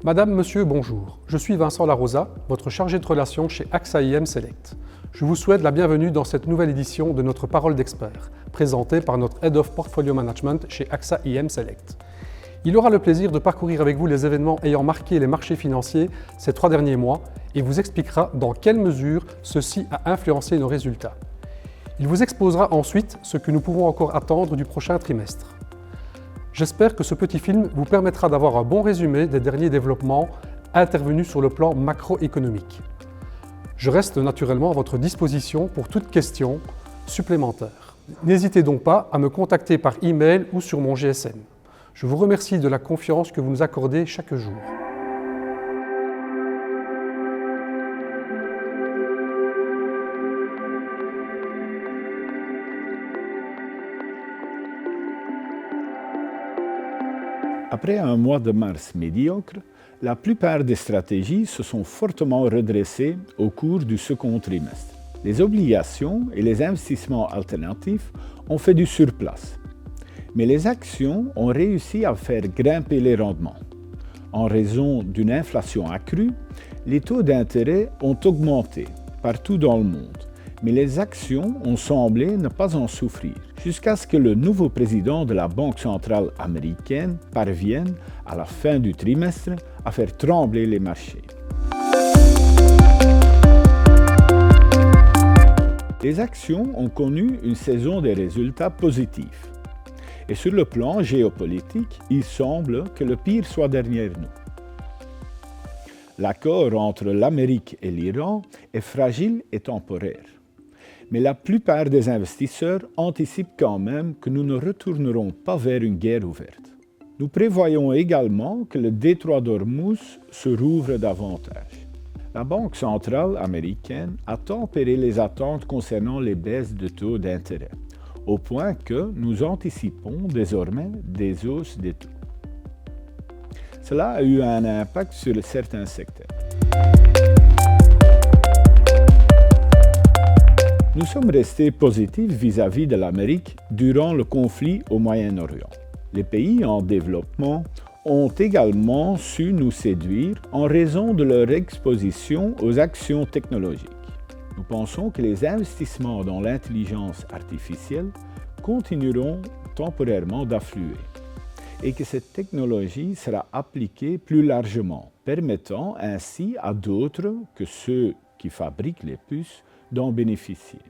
Madame, Monsieur, bonjour. Je suis Vincent Larosa, votre chargé de relations chez AXA IM Select. Je vous souhaite la bienvenue dans cette nouvelle édition de notre Parole d'expert, présentée par notre Head of Portfolio Management chez AXA IM Select. Il aura le plaisir de parcourir avec vous les événements ayant marqué les marchés financiers ces 3 derniers mois et vous expliquera dans quelle mesure ceci a influencé nos résultats. Il vous exposera ensuite ce que nous pouvons encore attendre du prochain trimestre. J'espère que ce petit film vous permettra d'avoir un bon résumé des derniers développements intervenus sur le plan macroéconomique. Je reste naturellement à votre disposition pour toute question supplémentaire. N'hésitez donc pas à me contacter par email ou sur mon GSM. Je vous remercie de la confiance que vous nous accordez chaque jour. Après un mois de mars médiocre, la plupart des stratégies se sont fortement redressées au cours du second trimestre. Les obligations et les investissements alternatifs ont fait du surplace. Mais les actions ont réussi à faire grimper les rendements. En raison d'une inflation accrue, les taux d'intérêt ont augmenté partout dans le monde. Mais les actions ont semblé ne pas en souffrir, jusqu'à ce que le nouveau président de la Banque centrale américaine parvienne, à la fin du trimestre, à faire trembler les marchés. Les actions ont connu une saison de résultats positifs. Et sur le plan géopolitique, il semble que le pire soit derrière nous. L'accord entre l'Amérique et l'Iran est fragile et temporaire. Mais la plupart des investisseurs anticipent quand même que nous ne retournerons pas vers une guerre ouverte. Nous prévoyons également que le détroit d'Ormuz se rouvre davantage. La Banque centrale américaine a tempéré les attentes concernant les baisses de taux d'intérêt, au point que nous anticipons désormais des hausses des taux. Cela a eu un impact sur certains secteurs. Nous sommes restés positifs vis-à-vis de l'Amérique durant le conflit au Moyen-Orient. Les pays en développement ont également su nous séduire en raison de leur exposition aux actions technologiques. Nous pensons que les investissements dans l'intelligence artificielle continueront temporairement d'affluer et que cette technologie sera appliquée plus largement, permettant ainsi à d'autres que ceux qui fabriquent les puces d'en bénéficier.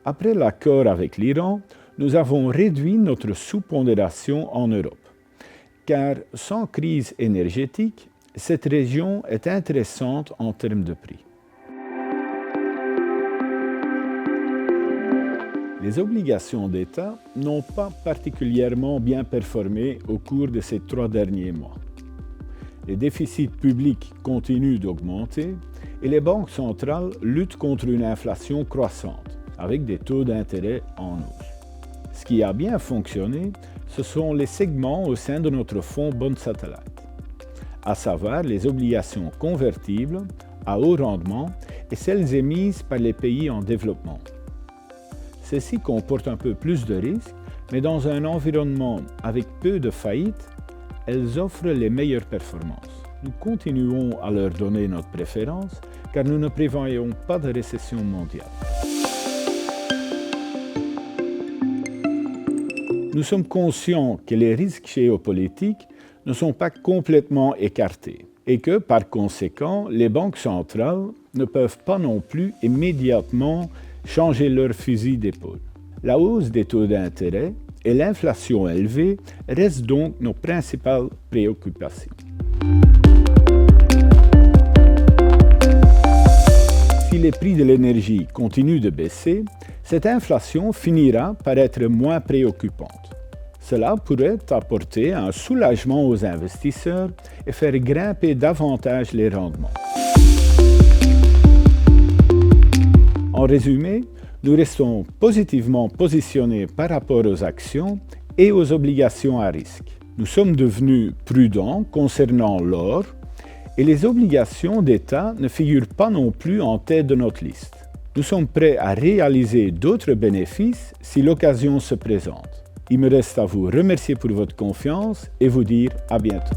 Après l'accord avec l'Iran, nous avons réduit notre sous-pondération en Europe, car sans crise énergétique, cette région est intéressante en termes de prix. Les obligations d'État n'ont pas particulièrement bien performé au cours de ces 3 derniers mois. Les déficits publics continuent d'augmenter et les banques centrales luttent contre une inflation croissante, avec des taux d'intérêt en hausse. Ce qui a bien fonctionné, ce sont les segments au sein de notre fonds Bond Satellite, à savoir les obligations convertibles à haut rendement et celles émises par les pays en développement. Celles-ci comportent un peu plus de risques, mais dans un environnement avec peu de faillites, elles offrent les meilleures performances. Nous continuons à leur donner notre préférence car nous ne prévoyons pas de récession mondiale. Nous sommes conscients que les risques géopolitiques ne sont pas complètement écartés et que, par conséquent, les banques centrales ne peuvent pas non plus immédiatement changer leur fusil d'épaule. La hausse des taux d'intérêt et l'inflation élevée restent donc nos principales préoccupations. Si les prix de l'énergie continuent de baisser, cette inflation finira par être moins préoccupante. Cela pourrait apporter un soulagement aux investisseurs et faire grimper davantage les rendements. En résumé, nous restons positivement positionnés par rapport aux actions et aux obligations à risque. Nous sommes devenus prudents concernant l'or et les obligations d'État ne figurent pas non plus en tête de notre liste. Nous sommes prêts à réaliser d'autres bénéfices si l'occasion se présente. Il me reste à vous remercier pour votre confiance et vous dire à bientôt.